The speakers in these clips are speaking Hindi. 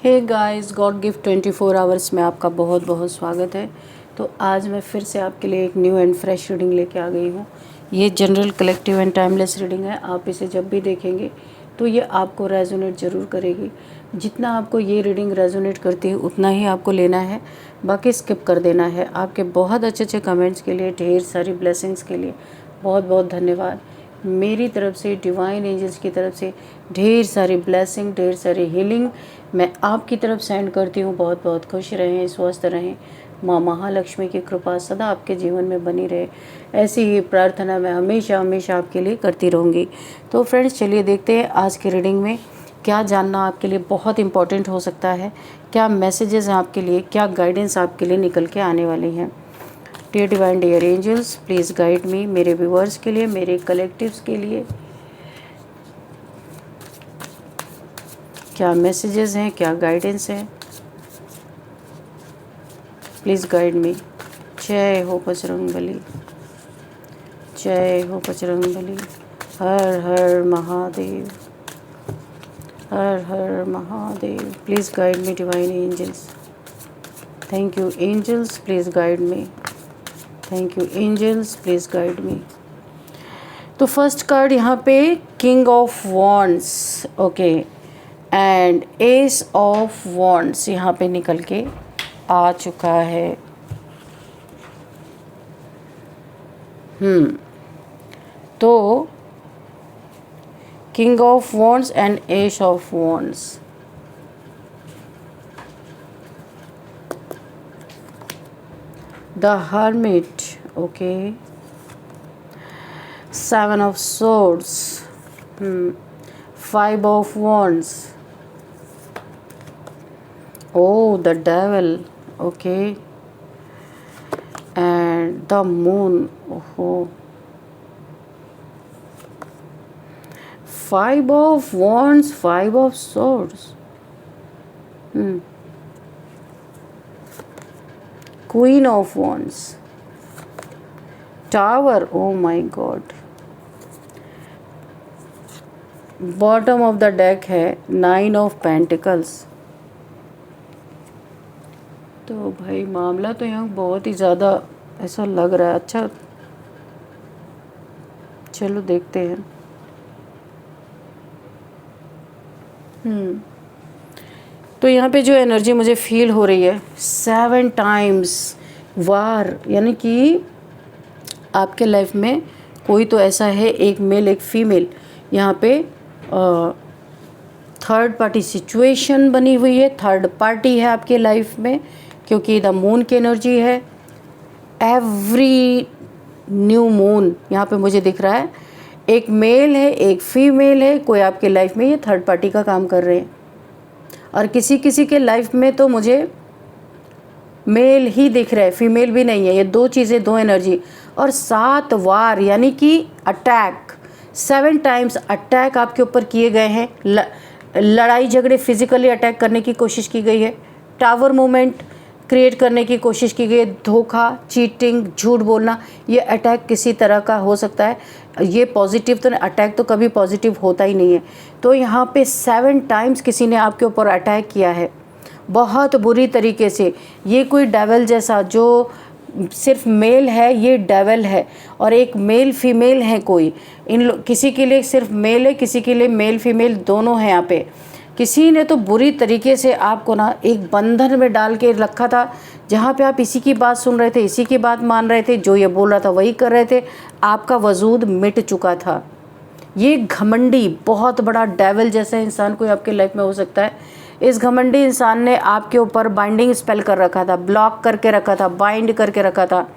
हे गाइस, गॉड गिफ्ट 24 आवर्स में आपका बहुत बहुत स्वागत है। तो आज मैं फिर से आपके लिए एक न्यू एंड फ्रेश रीडिंग लेके आ गई हूँ। ये general collective and timeless reading है। आप इसे जब भी देखेंगे तो ये आपको रेजोनेट ज़रूर करेगी। जितना आपको ये रीडिंग रेजोनेट करती है उतना ही आपको लेना है, बाकी स्किप कर देना है। आपके बहुत अच्छे अच्छे कमेंट्स के लिए, ढेर सारी ब्लेसिंग्स के लिए बहुत बहुत धन्यवाद। मेरी तरफ से, डिवाइन एंजल्स की तरफ से ढेर सारी ब्लेसिंग, ढेर सारी हीलिंग मैं आपकी तरफ सेंड करती हूँ। बहुत बहुत खुश रहें, स्वस्थ रहें। माँ महालक्ष्मी की कृपा सदा आपके जीवन में बनी रहे, ऐसी ही प्रार्थना मैं हमेशा हमेशा आपके लिए करती रहूँगी। तो फ्रेंड्स, चलिए देखते हैं आज की रीडिंग में क्या जानना आपके लिए बहुत इम्पॉर्टेंट हो सकता है, क्या मैसेजेस हैं आपके लिए, क्या गाइडेंस आपके लिए निकल के आने वाली हैं। Dear divine, dear angels, please guide me. मेरे व्यूअर्स के लिए, मेरे कलेक्टिव्स के लिए क्या मैसेजेस हैं, क्या गाइडेंस है, प्लीज़ गाइड मी। जय हो बजरंगबली, जय हो बजरंगबली। हर हर महादेव, हर हर Mahadev. Please guide me divine angels. Thank you angels, please guide me. Thank you angels, please guide me. तो फर्स्ट कार्ड यहाँ पे king of wands, okay, and ace of wands यहाँ पे निकल के आ चुका है। तो king of wands and ace of wands, the hermit, okay, seven of swords, five of wands, oh the devil, okay, and the moon, oh, five of wands, five of swords, queen of wands, tower, oh my god, bottom of the deck है नाइन ऑफ पेंटिकल्स। तो भाई मामला तो यहाँ बहुत ही ज़्यादा ऐसा लग रहा है। अच्छा, चलो देखते हैं। तो यहाँ पे जो एनर्जी मुझे फील हो रही है, 7 टाइम्स वार, यानी कि आपके लाइफ में कोई तो ऐसा है, एक मेल एक फीमेल, यहाँ पे थर्ड पार्टी सिचुएशन बनी हुई है, थर्ड पार्टी है आपके लाइफ में, क्योंकि द मून की एनर्जी है। एवरी न्यू मून यहाँ पे मुझे दिख रहा है, एक मेल है एक फीमेल है, कोई आपके लाइफ में ये थर्ड पार्टी का काम कर रहे हैं। और किसी किसी के लाइफ में तो मुझे मेल ही दिख रहा है, फीमेल भी नहीं है। ये दो चीज़ें, दो एनर्जी। और 7 वार यानी कि अटैक, 7 टाइम्स अटैक आपके ऊपर किए गए हैं। लड़ाई झगड़े, फिजिकली अटैक करने की कोशिश की गई है, टावर मूवमेंट क्रिएट करने की कोशिश की गई है, धोखा, चीटिंग, झूठ बोलना, ये अटैक किसी तरह का हो सकता है। ये पॉजिटिव तो अटैक तो कभी पॉजिटिव होता ही नहीं है। तो यहाँ पे 7 टाइम्स किसी ने आपके ऊपर अटैक किया है, बहुत बुरी तरीके से। ये कोई डेविल जैसा, जो सिर्फ मेल है ये डेविल है, और एक मेल फीमेल है कोई। किसी के लिए सिर्फ मेल है, किसी के लिए मेल फीमेल दोनों हैं यहाँ पे। किसी ने तो बुरी तरीके से आपको ना एक बंधन में डाल के रखा था, जहाँ पे आप इसी की बात सुन रहे थे, इसी की बात मान रहे थे, जो ये बोल रहा था वही कर रहे थे, आपका वजूद मिट चुका था। ये घमंडी बहुत बड़ा डेविल जैसा इंसान कोई आपके लाइफ में हो सकता है। इस घमंडी इंसान ने आपके ऊपर बाइंडिंग स्पेल कर रखा था, ब्लॉक करके रखा था, बाइंड करके रखा था।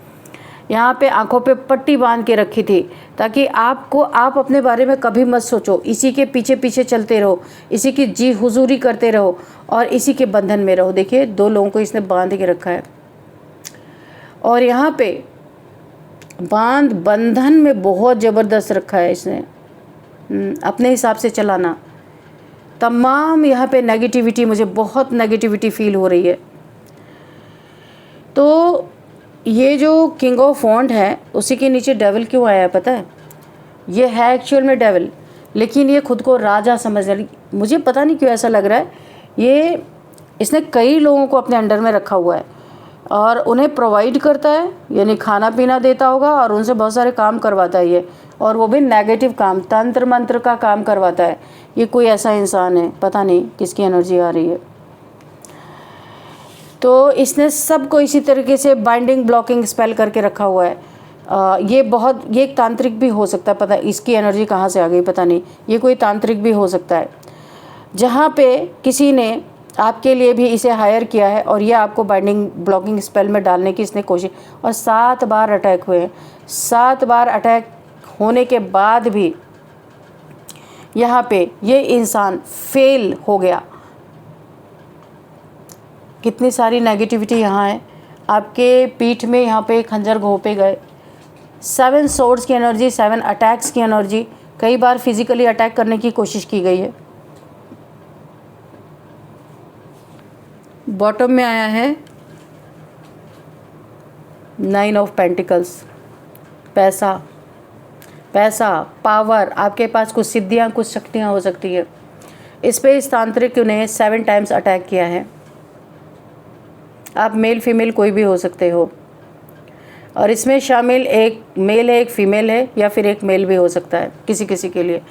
यहाँ पे आंखों पे पट्टी बांध के रखी थी, ताकि आप अपने बारे में कभी मत सोचो, इसी के पीछे पीछे चलते रहो, इसी की जी हुजूरी करते रहो और इसी के बंधन में रहो। देखिए, 2 लोगों को इसने बांध के रखा है, और यहाँ पे बंधन में बहुत ज़बरदस्त रखा है इसने। अपने हिसाब से चलाना, तमाम यहाँ पे नेगेटिविटी, मुझे बहुत नेगेटिविटी फील हो रही है। तो ये जो किंग ऑफ वॉन्ड है, उसी के नीचे डेविल क्यों आया है पता है? ये है एक्चुअल में डेविल, लेकिन ये खुद को राजा समझ रहा है। मुझे पता नहीं क्यों ऐसा लग रहा है, ये इसने कई लोगों को अपने अंडर में रखा हुआ है और उन्हें प्रोवाइड करता है, यानी खाना पीना देता होगा और उनसे बहुत सारे काम करवाता है ये, और वो भी नेगेटिव काम, तंत्र मंत्र का काम करवाता है। ये कोई ऐसा इंसान है, पता नहीं किसकी एनर्जी आ रही है। तो इसने सबको इसी तरीके से बाइंडिंग ब्लॉकिंग स्पेल करके रखा हुआ है। ये एक तांत्रिक भी हो सकता है, पता इसकी एनर्जी कहाँ से आ गई पता नहीं, ये कोई तांत्रिक भी हो सकता है, जहाँ पे किसी ने आपके लिए भी इसे हायर किया है और ये आपको बाइंडिंग ब्लॉकिंग स्पेल में डालने की इसने कोशिश, और 7 बार अटैक हुए हैं। 7 बार अटैक होने के बाद भी यहाँ पे ये इंसान फेल हो गया। कितनी सारी नेगेटिविटी यहाँ है, आपके पीठ में यहाँ पे खंजर घोंपे गए। 7 सोर्ड्स की एनर्जी, 7 अटैक्स की एनर्जी, कई बार फिजिकली अटैक करने की कोशिश की गई है। बॉटम में आया है 9 ऑफ पेंटिकल्स, पैसा, पावर, आपके पास कुछ सिद्धियाँ, कुछ शक्तियाँ हो सकती है। इस पे इस तांत्रिक ने 7 टाइम्स अटैक किया है। आप मेल फीमेल कोई भी हो सकते हो, और इसमें शामिल एक मेल है, एक फीमेल है, या फिर एक मेल भी हो सकता है किसी किसी के लिए।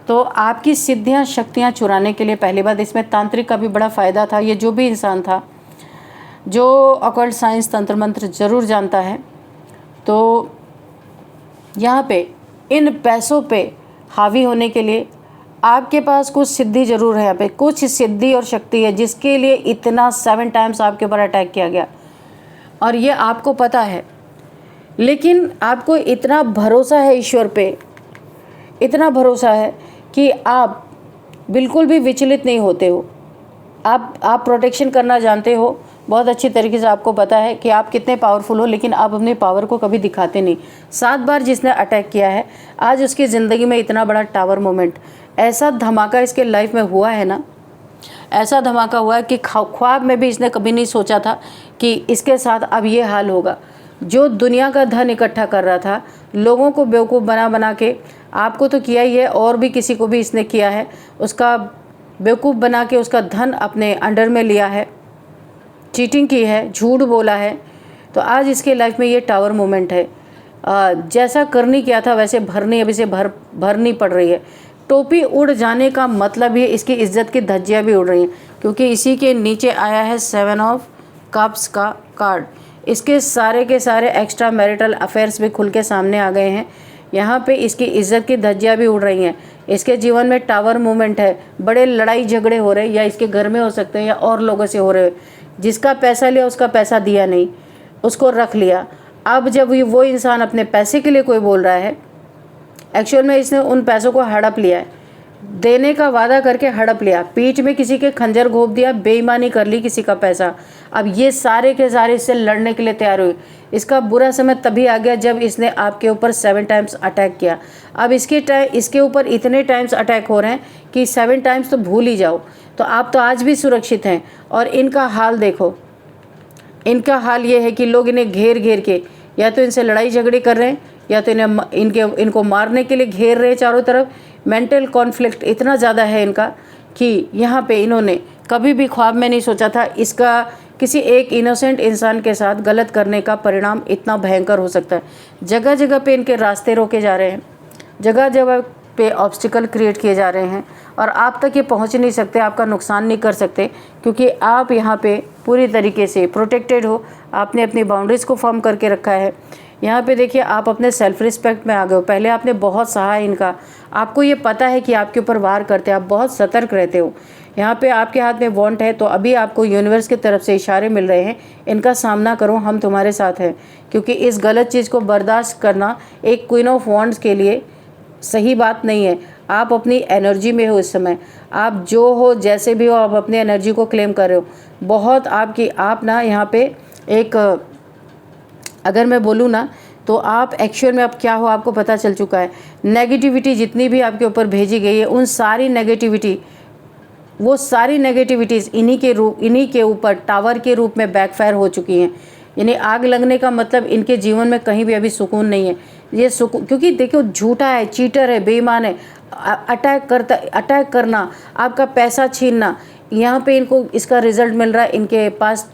तो आपकी सिद्धियां शक्तियां चुराने के लिए पहली बात, इसमें तांत्रिक का भी बड़ा फ़ायदा था। ये जो भी इंसान था जो ऑकल्ट साइंस तंत्र मंत्र ज़रूर जानता है, तो यहाँ पे इन पैसों पे हावी होने के लिए आपके पास कुछ सिद्धि ज़रूर है। यहाँ पे कुछ सिद्धि और शक्ति है जिसके लिए इतना 7 टाइम्स आपके ऊपर अटैक किया गया, और ये आपको पता है। लेकिन आपको इतना भरोसा है ईश्वर पे, इतना भरोसा है कि आप बिल्कुल भी विचलित नहीं होते हो। आप प्रोटेक्शन करना जानते हो बहुत अच्छी तरीके से, आपको पता है कि आप कितने पावरफुल हो, लेकिन आप अपने पावर को कभी दिखाते नहीं। 7 बार जिसने अटैक किया है, आज उसकी ज़िंदगी में इतना बड़ा टावर मोमेंट, ऐसा धमाका इसके लाइफ में हुआ है ना, ऐसा धमाका हुआ है कि ख्वाब में भी इसने कभी नहीं सोचा था कि इसके साथ अब ये हाल होगा। जो दुनिया का धन इकट्ठा कर रहा था, लोगों को बेवकूफ़ बना बना के, आपको तो किया ही है और भी किसी को भी इसने किया है, उसका बेवकूफ़ बना के उसका धन अपने अंडर में लिया है, चीटिंग की है, झूठ बोला है। तो आज इसके लाइफ में ये टावर मोमेंट है। जैसा करनी किया था वैसे भरनी, अभी से भरनी पड़ रही है। टोपी उड़ जाने का मतलब ही इसकी इज्जत की धज्जियाँ भी उड़ रही हैं, क्योंकि इसी के नीचे आया है 7 ऑफ कप्स का कार्ड। इसके सारे के सारे एक्स्ट्रा मैरिटल अफेयर्स भी खुल के सामने आ गए हैं। यहाँ पे इसकी इज्जत की धज्जियाँ भी उड़ रही हैं। इसके जीवन में टावर मूवमेंट है, बड़े लड़ाई झगड़े हो रहे हैं, या इसके घर में हो सकते हैं या और लोगों से हो रहे हैं। जिसका पैसा लिया उसका पैसा दिया नहीं, उसको रख लिया। अब जब वो इंसान अपने पैसे के लिए कोई बोल रहा है, एक्चुअल में इसने उन पैसों को हड़प लिया है, देने का वादा करके हड़प लिया, पीठ में किसी के खंजर घोंप दिया, बेईमानी कर ली किसी का पैसा। अब ये सारे के सारे इससे लड़ने के लिए तैयार हुए। इसका बुरा समय तभी आ गया जब इसने आपके ऊपर 7 टाइम्स अटैक किया। अब इसके ऊपर इतने टाइम्स अटैक हो रहे हैं कि 7 टाइम्स तो भूल ही जाओ। तो आप तो आज भी सुरक्षित हैं, और इनका हाल देखो। इनका हाल ये है कि लोग इन्हें घेर घेर के या तो इनसे लड़ाई झगड़े कर रहे हैं, या तो इनको मारने के लिए घेर रहे हैं चारों तरफ। मेंटल कॉन्फ्लिक्ट इतना ज़्यादा है इनका कि यहाँ पे इन्होंने कभी भी ख्वाब में नहीं सोचा था इसका किसी एक इनोसेंट इंसान के साथ गलत करने का परिणाम इतना भयंकर हो सकता है। जगह जगह पे इनके रास्ते रोके जा रहे हैं, जगह जगह पे ऑब्स्टिकल क्रिएट किए जा रहे हैं, और आप तक ये पहुंच नहीं सकते, आपका नुकसान नहीं कर सकते, क्योंकि आप यहाँ पे पूरी तरीके से प्रोटेक्टेड हो। आपने अपनी बाउंड्रीज़ को फॉर्म करके रखा है। यहाँ पे देखिए, आप अपने सेल्फ रिस्पेक्ट में आ गए हो। पहले आपने बहुत सहा इनका, आपको ये पता है कि आपके ऊपर वार करते हैं, आप बहुत सतर्क रहते हो। यहाँ पे आपके हाथ में वॉन्ट है, तो अभी आपको यूनिवर्स की तरफ से इशारे मिल रहे हैं, इनका सामना करो, हम तुम्हारे साथ हैं। क्योंकि इस गलत चीज़ को बर्दाश्त करना एक क्वीन ऑफ वॉन्ड्स के लिए सही बात नहीं है। आप अपनी एनर्जी में हो इस समय, आप जो हो जैसे भी हो, आप अपनी एनर्जी को क्लेम कर रहे हो। बहुत आप ना यहाँ पे एक, अगर मैं बोलूँ ना, तो आप एक्चुअल में अब क्या हो आपको पता चल चुका है। नेगेटिविटी जितनी भी आपके ऊपर भेजी गई है, उन सारी नेगेटिविटी, वो सारी नेगेटिविटीज़ इन्हीं के ऊपर टावर के रूप में बैकफायर हो चुकी हैं। यानी आग लगने का मतलब इनके जीवन में कहीं भी अभी सुकून नहीं है। ये सुकून, क्योंकि देखो झूठा है, चीटर है, बेईमान है, अटैक करना, आपका पैसा छीनना, यहाँ पे इनको इसका रिज़ल्ट मिल रहा है। इनके पास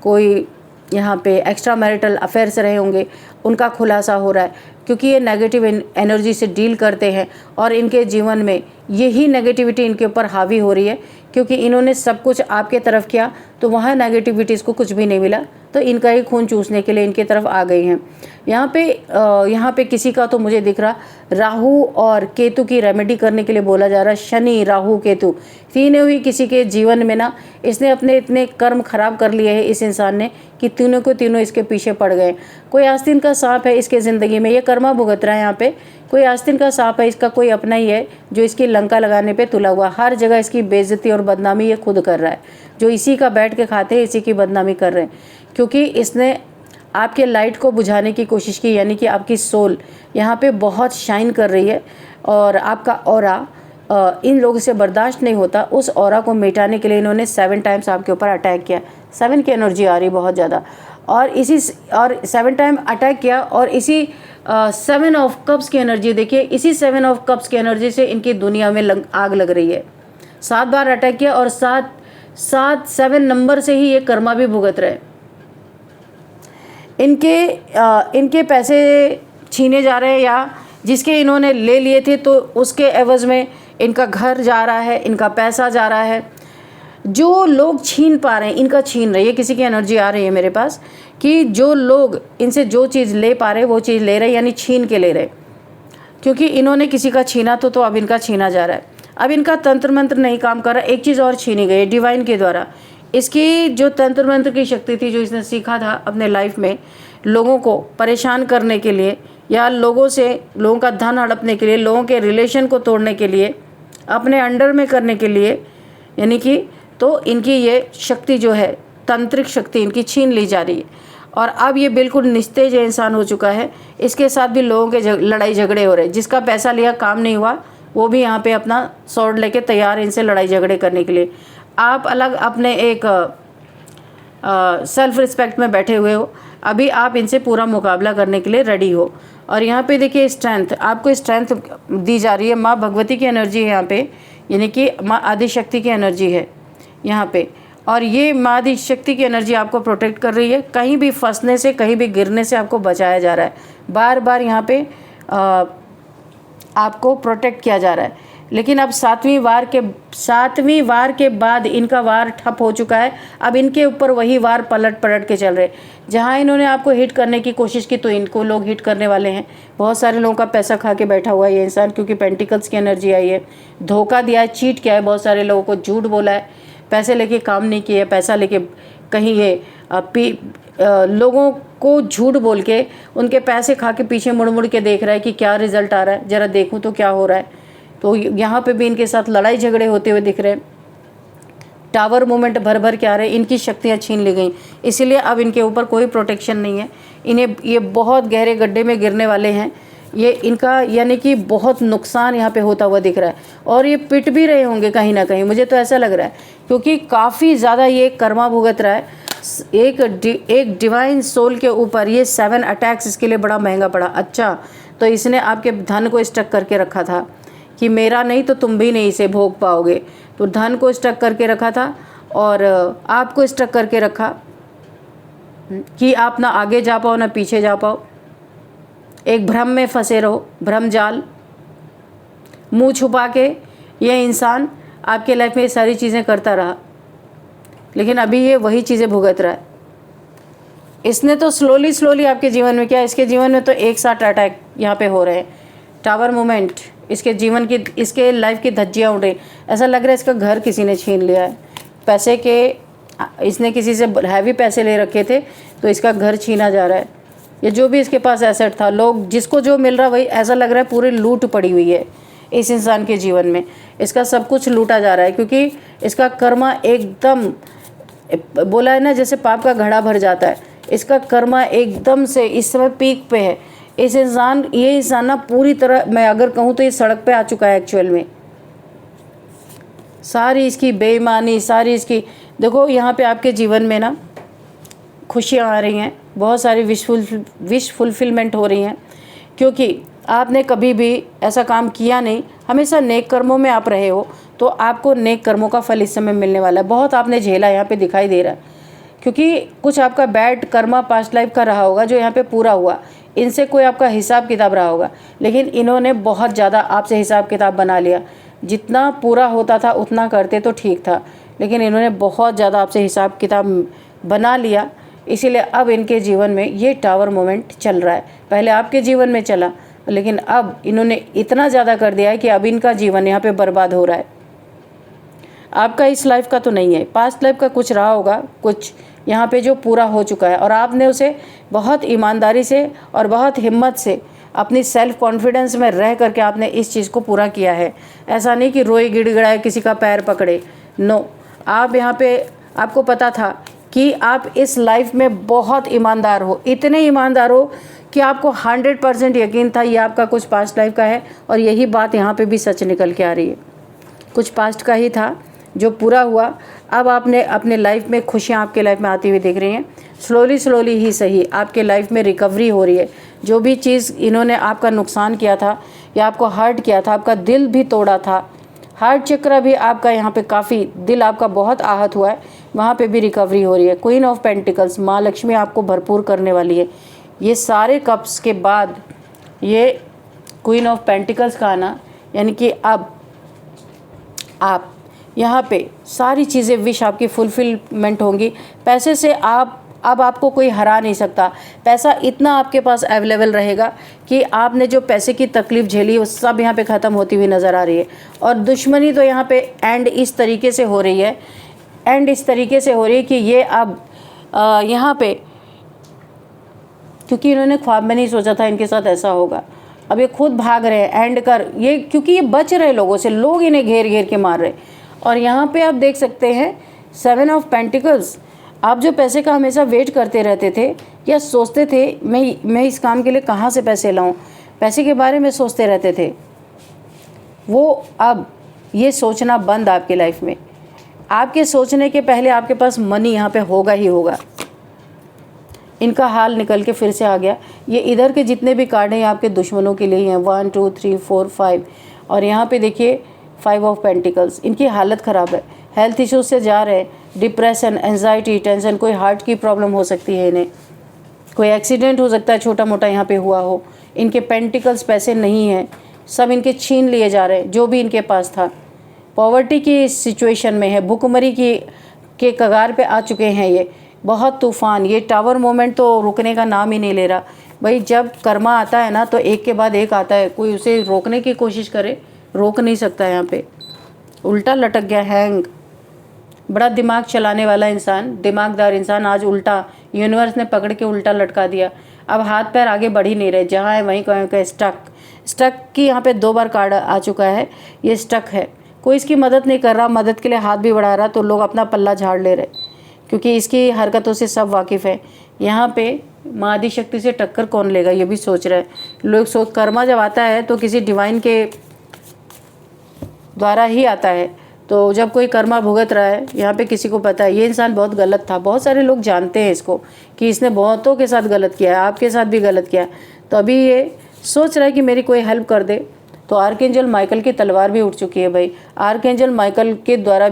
कोई यहाँ पे एक्स्ट्रा मैरिटल अफेयर्स रहे होंगे, उनका खुलासा हो रहा है, क्योंकि ये नेगेटिव एनर्जी से डील करते हैं और इनके जीवन में यही नेगेटिविटी इनके ऊपर हावी हो रही है, क्योंकि इन्होंने सब कुछ आपके तरफ किया तो वहाँ नेगेटिविटीज़ को कुछ भी नहीं मिला, तो इनका ही खून चूसने के लिए इनकी तरफ आ गई हैं। यहाँ पे किसी का तो मुझे दिख रहा राहु और केतु की रेमेडी करने के लिए बोला जा रहा है। शनि, राहु, केतु तीनों ही किसी के जीवन में ना, इसने अपने इतने कर्म खराब कर लिए हैं इस इंसान ने कि तीनों को तीनों इसके पीछे पड़ गए। कोई आस्तीन का सांप है इसके ज़िंदगी में, ये कर्मा भुगत रहा है। यहाँ पे कोई आस्तीन का सांप है, इसका कोई अपना ही है जो इसकी लंका लगाने पे तुला हुआ। हर जगह इसकी बेइज्जती और बदनामी ये खुद कर रहा है। जो इसी का बैठ के खाते हैं इसी की बदनामी कर रहे हैं, क्योंकि इसने आपके लाइट को बुझाने की कोशिश की, यानी कि आपकी सोल यहाँ पे बहुत शाइन कर रही है और आपका ऑरा इन लोगों से बर्दाश्त नहीं होता। उस ऑरा को मिटाने के लिए इन्होंने 7 टाइम्स आपके ऊपर अटैक किया। 7 की एनर्जी आ रही बहुत ज़्यादा, और 7 टाइम अटैक किया। और इसी 7 ऑफ कप्स की एनर्जी देखिए, इसी 7 ऑफ कप्स की एनर्जी से इनकी दुनिया में आग लग रही है। 7 बार अटैक किया और 7 नंबर से ही ये कर्मा भी भुगत रहे। इनके पैसे छीने जा रहे हैं, या जिसके इन्होंने ले लिए थे तो उसके एवज़ में इनका घर जा रहा है, इनका पैसा जा रहा है। जो लोग छीन पा रहे हैं इनका छीन रहे। ये किसी की एनर्जी आ रही है मेरे पास कि जो लोग इनसे जो चीज़ ले पा रहे वो चीज़ ले रहे, यानी छीन के ले रहे, क्योंकि इन्होंने किसी का छीना तो अब इनका छीना जा रहा है। अब इनका तंत्र मंत्र नहीं काम कर रहा। एक चीज़ और छीनी गई डिवाइन के द्वारा। इसकी जो तंत्र मंत्र की शक्ति थी, जो इसने सीखा था अपने लाइफ में लोगों को परेशान करने के लिए, या लोगों का धन हड़पने के लिए, लोगों के रिलेशन को तोड़ने के लिए, अपने अंडर में करने के लिए, यानी कि तो इनकी ये शक्ति जो है तांत्रिक शक्ति इनकी छीन ली जा रही है। और अब ये बिल्कुल निस्तेज इंसान हो चुका है। इसके साथ भी लोगों के लड़ाई झगड़े हो रहे हैं। जिसका पैसा लिया काम नहीं हुआ वो भी यहाँ पे अपना स्वॉर्ड लेके तैयार है इनसे लड़ाई झगड़े करने के लिए। आप अलग अपने एक सेल्फ रिस्पेक्ट में बैठे हुए हो, अभी आप इनसे पूरा मुकाबला करने के लिए रेडी हो। और यहाँ पे देखिए स्ट्रेंथ, आपको स्ट्रेंथ दी जा रही है। माँ भगवती की एनर्जी है यहाँ पे, यानी कि माँ आदिशक्ति की एनर्जी है यहाँ पे। और ये माँ आदिशक्ति की एनर्जी आपको प्रोटेक्ट कर रही है। कहीं भी फंसने से, कहीं भी गिरने से आपको बचाया जा रहा है। बार बार यहाँ पे आपको प्रोटेक्ट किया जा रहा है। लेकिन अब 7वीं वार के बाद इनका वार ठप हो चुका है। अब इनके ऊपर वही वार पलट के चल रहे। जहाँ इन्होंने आपको हिट करने की कोशिश की तो इनको लोग हिट करने वाले हैं। बहुत सारे लोगों का पैसा खा के बैठा हुआ है ये इंसान, क्योंकि पेंटिकल्स की एनर्जी आई है। धोखा दिया है, चीट किया है, बहुत सारे लोगों को झूठ बोला है, पैसे लेके काम नहीं किए, पैसा लेके कहीं ये लोगों को झूठ बोल के उनके पैसे खा के पीछे मुड़ मुड़ के देख रहा है कि क्या रिजल्ट आ रहा है, ज़रा देखूँ तो क्या हो रहा है। तो यहाँ पे भी इनके साथ लड़ाई झगड़े होते हुए दिख रहे हैं। टावर मूवमेंट भर के आ रहे हैं। इनकी शक्तियाँ छीन ली गई, इसीलिए अब इनके ऊपर कोई प्रोटेक्शन नहीं है। इन्हें ये बहुत गहरे गड्ढे में गिरने वाले हैं। ये इनका यानी कि बहुत नुकसान यहाँ पे होता हुआ दिख रहा है। और ये पिट भी रहे होंगे कहीं ना कहीं, मुझे तो ऐसा लग रहा है, क्योंकि काफ़ी ज़्यादा ये कर्मा भुगत रहा है। एक डिवाइन सोल के ऊपर ये 7 अटैक्स इसके लिए बड़ा महंगा पड़ा। अच्छा, तो इसने आपके धन को स्टक करके रखा था कि मेरा नहीं तो तुम भी नहीं इसे भोग पाओगे। तो धन को स्टक करके रखा था और आपको स्टक करके रखा कि आप ना आगे जा पाओ ना पीछे जा पाओ। एक भ्रम में फंसे रहो, भ्रम जाल। मुंह छुपा के ये इंसान आपके लाइफ में ये सारी चीज़ें करता रहा, लेकिन अभी ये वही चीज़ें भुगत रहा है। इसने तो स्लोली आपके जीवन में क्या, इसके जीवन में तो एक साथ अटैक यहाँ पे हो रहे हैं। टावर मूवमेंट, इसके लाइफ की धज्जियाँ उड़ रही। ऐसा लग रहा है इसका घर किसी ने छीन लिया है। पैसे के इसने किसी से हैवी पैसे ले रखे थे तो इसका घर छीना जा रहा है। ये जो भी इसके पास एसेट था, लोग जिसको जो मिल रहा वही, ऐसा लग रहा है पूरी लूट पड़ी हुई है इस इंसान के जीवन में। इसका सब कुछ लूटा जा रहा है, क्योंकि इसका कर्मा एकदम, बोला है ना जैसे पाप का घड़ा भर जाता है, इसका कर्मा एकदम से इस समय पीक पे है। ये इंसान ना पूरी तरह, मैं अगर कहूँ तो ये सड़क पे आ चुका है एक्चुअल में। सारी इसकी बेईमानी, सारी इसकी, देखो यहाँ पे आपके जीवन में ना खुशियाँ आ रही हैं, बहुत सारी विश फुलफिलमेंट हो रही हैं, क्योंकि आपने कभी भी ऐसा काम किया नहीं, हमेशा नेक कर्मों में आप रहे हो। तो आपको नेक कर्मों का फल इस समय मिलने वाला है। बहुत आपने झेला यहाँ पे दिखाई दे रहा है, क्योंकि कुछ आपका बैड कर्मा पास्ट लाइफ का रहा होगा जो यहाँ पे पूरा हुआ। इनसे कोई आपका हिसाब किताब रहा होगा, लेकिन इन्होंने बहुत ज़्यादा आपसे हिसाब किताब बना लिया। जितना पूरा होता था उतना करते तो ठीक था, लेकिन इन्होंने बहुत ज़्यादा आपसे हिसाब किताब बना लिया। इसीलिए अब इनके जीवन में ये टावर मोमेंट चल रहा है। पहले आपके जीवन में चला, लेकिन अब इन्होंने इतना ज़्यादा कर दिया है कि अब इनका जीवन यहाँ पे बर्बाद हो रहा है। आपका इस लाइफ का तो नहीं है, पास्ट लाइफ का कुछ रहा होगा, कुछ यहाँ पे जो पूरा हो चुका है, और आपने उसे बहुत ईमानदारी से और बहुत हिम्मत से अपनी सेल्फ कॉन्फिडेंस में रह करके आपने इस चीज़ को पूरा किया है। ऐसा नहीं कि रोए गिड़गिड़ाए किसी का पैर पकड़े, नो। आप यहाँ पे आपको पता था कि आप इस लाइफ में बहुत ईमानदार हो, इतने ईमानदार हो कि आपको 100% यकीन था ये आपका कुछ पास्ट लाइफ का है, और यही बात यहाँ पे भी सच निकल के आ रही है। कुछ पास्ट का ही था जो पूरा हुआ। अब आपने अपने लाइफ में खुशियाँ आपके लाइफ में आती हुई दिख रही हैं। स्लोली ही सही आपके लाइफ में रिकवरी हो रही है। जो भी चीज़ इन्होंने आपका नुकसान किया था या आपको हर्ट किया था, आपका दिल भी तोड़ा था, हार्ट चक्र भी आपका यहाँ पे काफ़ी दिल आपका बहुत आहत हुआ है, वहाँ पे भी रिकवरी हो रही है। क्वीन ऑफ पेंटिकल्स, माँ लक्ष्मी आपको भरपूर करने वाली है। ये सारे कप्स के बाद ये क्वीन ऑफ पेंटिकल्स का आना, यानी कि अब आप यहाँ पे सारी चीज़ें विश आपकी फुलफिलमेंट होंगी। पैसे से अब आपको कोई हरा नहीं सकता। पैसा इतना आपके पास अवेलेबल रहेगा कि आपने जो पैसे की तकलीफ़ झेली वो सब यहाँ पे ख़त्म होती हुई नज़र आ रही है। और दुश्मनी तो यहाँ पे एंड इस तरीके से हो रही है, एंड इस तरीके से हो रही है कि ये अब यहाँ पे, क्योंकि इन्होंने ख्वाब में नहीं सोचा था इनके साथ ऐसा होगा, अब ये खुद भाग रहे हैं एंड कर ये, क्योंकि ये बच रहे लोगों से, लोग इन्हें घेर घेर के मार रहे। और यहाँ पे आप देख सकते हैं 7 ऑफ पेंटिकल्स। आप जो पैसे का हमेशा वेट करते रहते थे या सोचते थे मैं इस काम के लिए कहाँ से पैसे लाऊं, पैसे के बारे में सोचते रहते थे, वो अब ये सोचना बंद आपके लाइफ में। आपके सोचने के पहले आपके पास मनी यहाँ पे होगा ही होगा। इनका हाल निकल के फिर से आ गया। ये इधर के जितने भी कार्ड हैं आपके दुश्मनों के लिए हैं, 1 2 3 4 5। और यहाँ पे देखिए 5 ऑफ पेंटिकल्स, इनकी हालत ख़राब है, हेल्थ इश्यूज से जा रहे हैं, डिप्रेशन, एंजाइटी, टेंशन, कोई हार्ट की प्रॉब्लम हो सकती है इन्हें, कोई एक्सीडेंट हो सकता है छोटा मोटा यहाँ पे हुआ हो। इनके पेंटिकल्स पैसे नहीं हैं, सब इनके छीन लिए जा रहे हैं जो भी इनके पास था। पॉवर्टी की सिचुएशन में है, भुखमरी के कगार पे आ चुके हैं ये। बहुत तूफ़ान, ये टावर मोमेंट तो रुकने का नाम ही नहीं ले रहा। भाई जब कर्मा आता है ना तो एक के बाद एक आता है, कोई उसे रोकने की कोशिश करे रोक नहीं सकता। यहाँ पे उल्टा लटक गया, हैंग। बड़ा दिमाग चलाने वाला इंसान, दिमागदार इंसान, आज उल्टा यूनिवर्स ने पकड़ के उल्टा लटका दिया। अब हाथ पैर आगे बढ़ ही नहीं रहे, जहाँ है वहीं कहीं स्टक की यहाँ पे 2 बार कार्ड आ चुका है। ये स्टक है, कोई इसकी मदद नहीं कर रहा, मदद के लिए हाथ भी बढ़ा रहा तो लोग अपना पल्ला झाड़ ले रहे, क्योंकि इसकी हरकतों से सब वाकिफ़ है। यहाँ पे माँ आदि शक्ति से टक्कर कौन लेगा ये भी सोच रहे हैं लोग। कर्मा जब आता है तो किसी डिवाइन के द्वारा ही आता है। तो जब कोई कर्मा भुगत रहा है, यहाँ पे किसी को पता है ये इंसान बहुत गलत था, बहुत सारे लोग जानते हैं इसको कि इसने बहुतों के साथ गलत किया है, आपके साथ भी गलत किया है, तो अभी ये सोच रहा है कि मेरी कोई हेल्प कर दे। तो आर्कएंजल माइकल की तलवार भी उठ चुकी है भाई। आर्कएंजल माइकल के द्वारा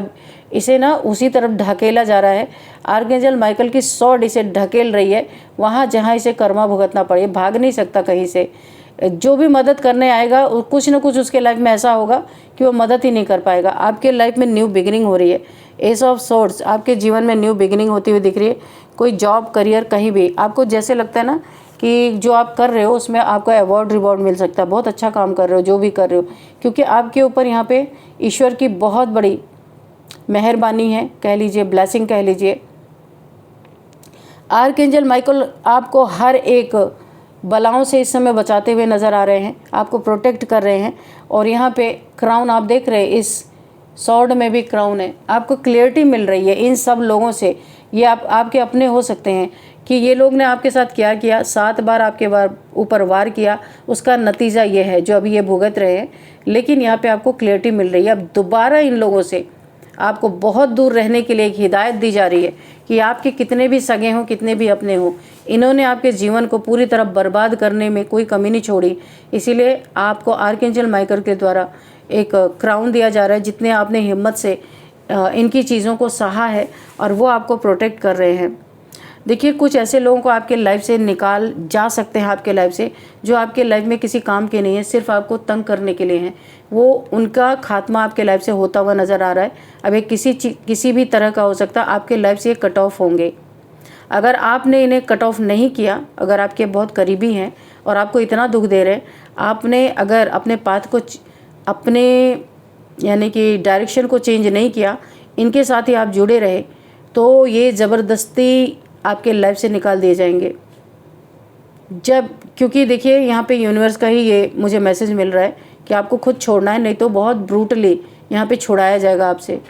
इसे ना उसी तरफ ढकेला जा रहा है। आर्कएंजल माइकल की सॉर्ड इसे ढकेल रही है वहाँ जहाँ इसे कर्मा भुगतना पड़े। भाग नहीं सकता कहीं से, जो भी मदद करने आएगा कुछ ना कुछ उसके लाइफ में ऐसा होगा कि वो मदद ही नहीं कर पाएगा। आपके लाइफ में न्यू बिगिनिंग हो रही है। एस ऑफ सोर्ड्स, आपके जीवन में न्यू बिगिनिंग होती हुई दिख रही है। कोई जॉब, करियर, कहीं भी आपको जैसे लगता है ना कि जो आप कर रहे हो उसमें आपको अवार्ड रिवॉर्ड मिल सकता है, बहुत अच्छा काम कर रहे हो जो भी कर रहे हो, क्योंकि आपके ऊपर यहाँ पे ईश्वर की बहुत बड़ी मेहरबानी है, कह लीजिए ब्लेसिंग कह लीजिए। आर्कएंजल माइकल आपको हर एक बलाओं से इस समय बचाते हुए नज़र आ रहे हैं, आपको प्रोटेक्ट कर रहे हैं। और यहाँ पे क्राउन आप देख रहे हैं, इस सॉर्ड में भी क्राउन है। आपको क्लियरिटी मिल रही है इन सब लोगों से। ये आपके अपने हो सकते हैं कि ये लोग ने आपके साथ क्या किया, 7 बार आपके ऊपर वार किया, उसका नतीजा ये है जो अभी ये भुगत रहे हैं। लेकिन यहाँ पे आपको क्लियरिटी मिल रही है। अब दोबारा इन लोगों से आपको बहुत दूर रहने के लिए एक हिदायत दी जा रही है कि आपके कितने भी सगे हों, कितने भी अपने हों, इन्होंने आपके जीवन को पूरी तरह बर्बाद करने में कोई कमी नहीं छोड़ी। इसीलिए आपको आर्कएंजल माइकल के द्वारा एक क्राउन दिया जा रहा है, जितने आपने हिम्मत से इनकी चीज़ों को सहा है और वो आपको प्रोटेक्ट कर रहे हैं। देखिए, कुछ ऐसे लोगों को आपके लाइफ से निकाल जा सकते हैं, आपके लाइफ से, जो आपके लाइफ में किसी काम के नहीं है, सिर्फ आपको तंग करने के लिए हैं। वो उनका खात्मा आपके लाइफ से होता हुआ नज़र आ रहा है। अब ये किसी भी तरह का हो सकता है, आपके लाइफ से ये कट ऑफ होंगे। अगर आपने इन्हें कट ऑफ नहीं किया, अगर आपके बहुत करीबी हैं और आपको इतना दुख दे रहे हैं, आपने अगर अपने पाथ को अपने यानी कि डायरेक्शन को चेंज नहीं किया, इनके साथ ही आप जुड़े रहे, तो ये ज़बरदस्ती आपके लाइफ से निकाल दिए जाएंगे। क्योंकि देखिए, यहाँ पे यूनिवर्स का ही ये मुझे मैसेज मिल रहा है कि आपको खुद छोड़ना है, नहीं तो बहुत ब्रूटली यहाँ पे छुड़ाया जाएगा आपसे।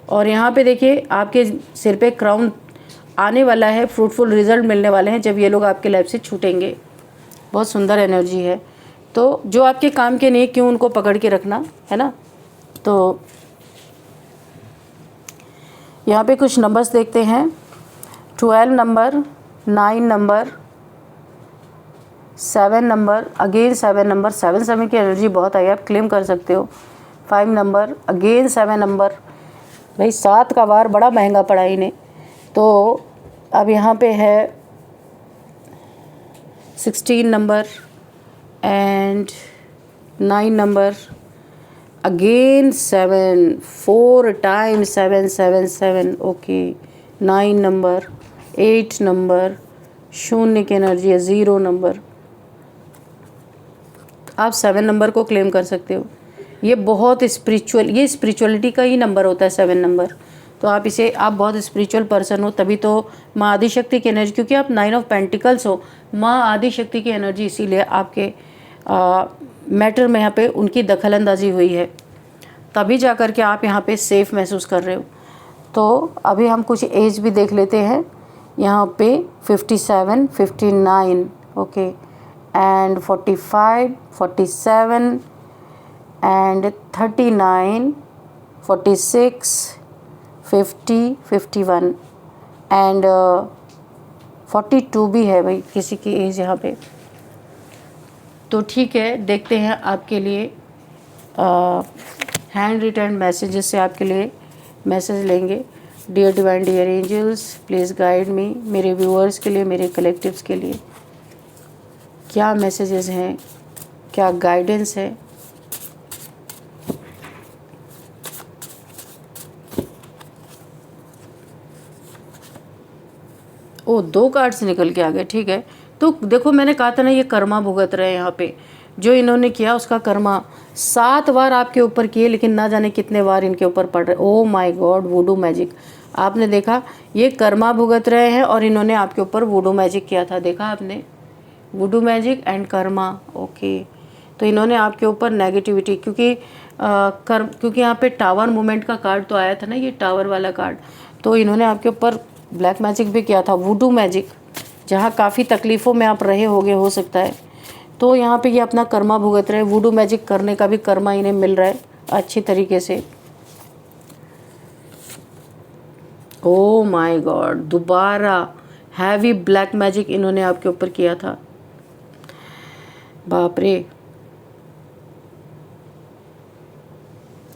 और यहाँ पे देखिए, आपके सिर पे क्राउन आने वाला है, फ्रूटफुल रिजल्ट मिलने वाले हैं जब ये लोग आपके लाइफ से छूटेंगे। बहुत सुंदर एनर्जी है। तो जो आपके काम के नहीं, क्यों उनको पकड़ के रखना, है ना। तो यहाँ पे कुछ नंबर्स देखते हैं। 12 number, 9 number, 7 number, again 7 number, 7 की एनर्जी बहुत आई है, आप क्लेम कर सकते हो। 5 नंबर, अगेन 7 नंबर। भाई 7 का वार बड़ा महंगा पड़ा इन्हें। तो अब यहाँ पे है 16 number and 9 number, again 7, 4 times 7, 7, 7, okay. 9 number, 8 number, शून्य की एनर्जी है, 0 नंबर। आप 7 नंबर को क्लेम कर सकते हो। ये बहुत स्पिरिचुअल, ये स्पिरिचुअलिटी का ही नंबर होता है 7 नंबर। तो आप बहुत स्पिरिचुअल पर्सन हो, तभी तो माँ आदिशक्ति की एनर्जी, क्योंकि आप 9 ऑफ पेंटिकल्स हो, माँ आदिशक्ति की एनर्जी, इसीलिए आपके मैटर में यहाँ पे उनकी दखलंदाजी हुई है, तभी जा कर के आप यहाँ पे सेफ महसूस कर रहे हो। तो अभी हम कुछ एज भी देख लेते हैं। यहाँ पे 57, 59, ओके, एंड 45, 47 एंड 39, 46, 50, 51 एंड 42 भी है भाई किसी की एज यहाँ पे। तो ठीक है, देखते हैं आपके लिए हैंड रिटन मैसेजेस से आपके लिए मैसेज लेंगे। Dear divine, dear angels, please guide me. मेरे व्यूअर्स के लिए, मेरे कलेक्टिव्स के लिए क्या मैसेजेस हैं, क्या गाइडेंस है। ओ, 2 कार्ड्स निकल के आ गए, ठीक है। तो देखो, मैंने कहा था ना, ये कर्मा भुगत रहे हैं यहाँ पे। जो इन्होंने किया उसका कर्मा 7 बार आपके ऊपर किए, लेकिन ना जाने कितने बार इनके ऊपर पड़ रहे। Oh my God, वुडू magic. आपने देखा, ये कर्मा भुगत रहे हैं और इन्होंने आपके ऊपर वुडू मैजिक किया था, देखा आपने, वुडू मैजिक एंड कर्मा, ओके। तो इन्होंने आपके ऊपर नेगेटिविटी, क्योंकि यहाँ पे टावर मूवमेंट का कार्ड तो आया था ना, ये टावर वाला कार्ड, तो इन्होंने आपके ऊपर ब्लैक मैजिक भी किया था, वुडू मैजिक, जहाँ काफ़ी तकलीफ़ों में आप रहे होगे, हो सकता है। तो यहाँ पे ये अपना कर्मा भुगत रहे हैं। वुडू मैजिक करने का भी कर्मा इन्हें मिल रहा है अच्छी तरीके से। ओ माय गॉड, दोबारा हैवी ब्लैक मैजिक इन्होंने आपके ऊपर किया था, बाप रे।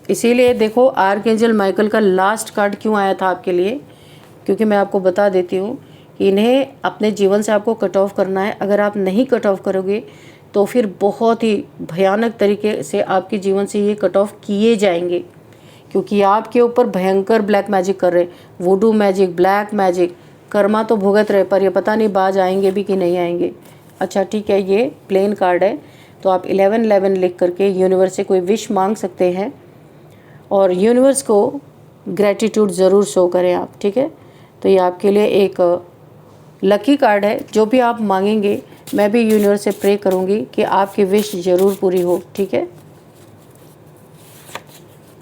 इसीलिए देखो, आर्कएंजल माइकल का लास्ट कार्ड क्यों आया था आपके लिए, क्योंकि मैं आपको बता देती हूँ कि इन्हें अपने जीवन से आपको कट ऑफ करना है। अगर आप नहीं कट ऑफ करोगे तो फिर बहुत ही भयानक तरीके से आपके जीवन से ये कट ऑफ किए जाएंगे, क्योंकि आपके ऊपर भयंकर ब्लैक मैजिक कर रहे, वुडू मैजिक, ब्लैक मैजिक, कर्मा तो भुगत रहे, पर ये पता नहीं बाज आएंगे भी कि नहीं आएंगे। अच्छा ठीक है, ये प्लेन कार्ड है, तो आप 1111 लिख करके यूनिवर्स से कोई विश मांग सकते हैं और यूनिवर्स को ग्रेटिट्यूड ज़रूर शो करें आप, ठीक है। तो ये आपके लिए एक लकी कार्ड है। जो भी आप मांगेंगे, मैं भी यूनिवर्स से प्रे करूँगी कि आपकी विश ज़रूर पूरी हो, ठीक है।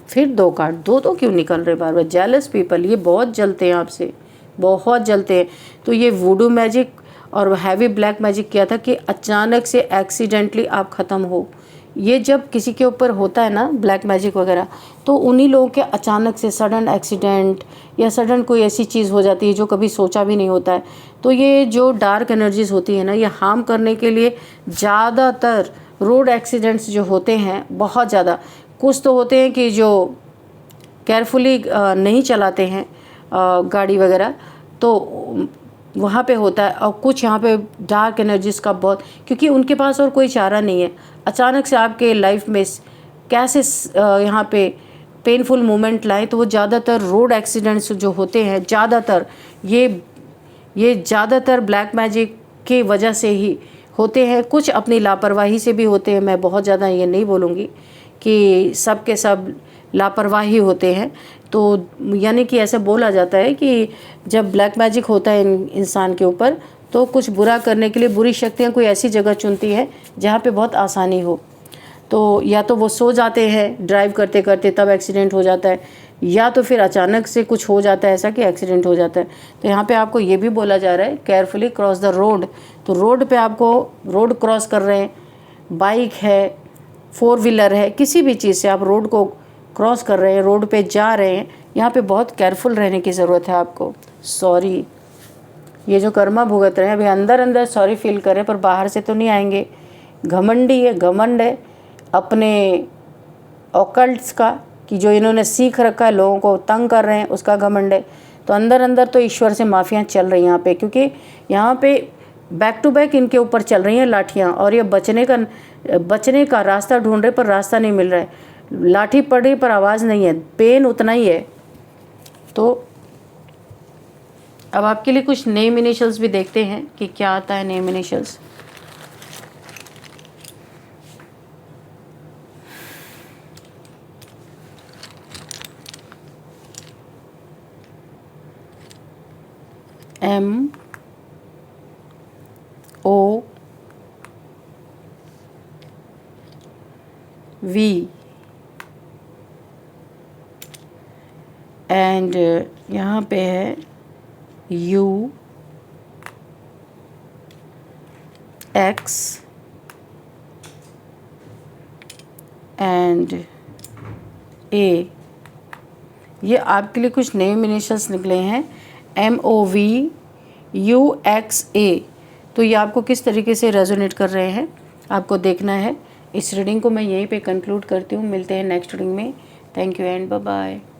फिर 2 कार्ड, 2 क्यों निकल रहे बार बार? जेलस पीपल, ये बहुत जलते हैं आपसे, बहुत जलते हैं। तो ये वुडू मैजिक और हैवी ब्लैक मैजिक किया था कि अचानक से एक्सीडेंटली आप ख़त्म हो। ये जब किसी के ऊपर होता है ना ब्लैक मैजिक वगैरह, तो उन्हीं लोगों के अचानक से सडन एक्सीडेंट या सडन कोई ऐसी चीज़ हो जाती है जो कभी सोचा भी नहीं होता है। तो ये जो डार्क एनर्जीज होती है ना, ये हार्म करने के लिए ज़्यादातर रोड एक्सीडेंट्स जो होते हैं, बहुत ज़्यादा, कुछ तो होते हैं कि जो केयरफुली नहीं चलाते हैं गाड़ी वगैरह, तो वहाँ पे होता है। और कुछ यहाँ पे डार्क एनर्जीज का बहुत, क्योंकि उनके पास और कोई चारा नहीं है। अचानक से आपके लाइफ में कैसे यहाँ पे पेनफुल मोमेंट लाए, तो वो ज़्यादातर रोड एक्सीडेंट्स जो होते हैं, ज़्यादातर ये ज़्यादातर ब्लैक मैजिक की वजह से ही होते हैं। कुछ अपनी लापरवाही से भी होते हैं। मैं बहुत ज़्यादा ये नहीं बोलूँगी कि सब के सब लापरवाही होते हैं। तो यानी कि ऐसे बोला जाता है कि जब ब्लैक मैजिक होता है इंसान के ऊपर, तो कुछ बुरा करने के लिए बुरी शक्तियाँ कोई ऐसी जगह चुनती है जहाँ पे बहुत आसानी हो। तो या तो वो सो जाते हैं ड्राइव करते करते, तब एक्सीडेंट हो जाता है, या तो फिर अचानक से कुछ हो जाता है ऐसा कि एक्सीडेंट हो जाता है। तो यहाँ पे आपको ये भी बोला जा रहा है केयरफुली क्रॉस द रोड। तो रोड पे आपको रोड क्रॉस कर रहे हैं, बाइक है, 4 व्हीलर है, किसी भी चीज़ से आप रोड को क्रॉस कर रहे हैं, रोड पे जा रहे हैं, यहाँ पे बहुत केयरफुल रहने की ज़रूरत है आपको। सॉरी, ये जो कर्मा भुगत रहे हैं, अभी अंदर अंदर सॉरी फील करें, पर बाहर से तो नहीं आएंगे। घमंडी है, घमंड है अपने ऑकल्ट्स का, कि जो इन्होंने सीख रखा है, लोगों को तंग कर रहे हैं, उसका घमंड है। तो अंदर अंदर तो ईश्वर से माफ़ियाँ चल रही हैं यहाँ पे, क्योंकि यहाँ पे बैक टू बैक इनके ऊपर चल रही हैं लाठियाँ, और ये बचने का रास्ता ढूंढ रहे, पर रास्ता नहीं मिल रहा है। लाठी पड़ रही पर आवाज़ नहीं है, पेन उतना ही है। तो अब आपके लिए कुछ नेम इनिशियल्स भी देखते हैं कि क्या आता है name initials. M O V and यहाँ पे है U X एंड A। ये आपके लिए कुछ नेम इनिशियल्स निकले हैं, MOVUXA। तो ये आपको किस तरीके से रेजोनेट कर रहे हैं आपको देखना है। इस रीडिंग को मैं यहीं पे कंक्लूड करती हूँ। मिलते हैं नेक्स्ट रीडिंग में। Thank you and bye bye.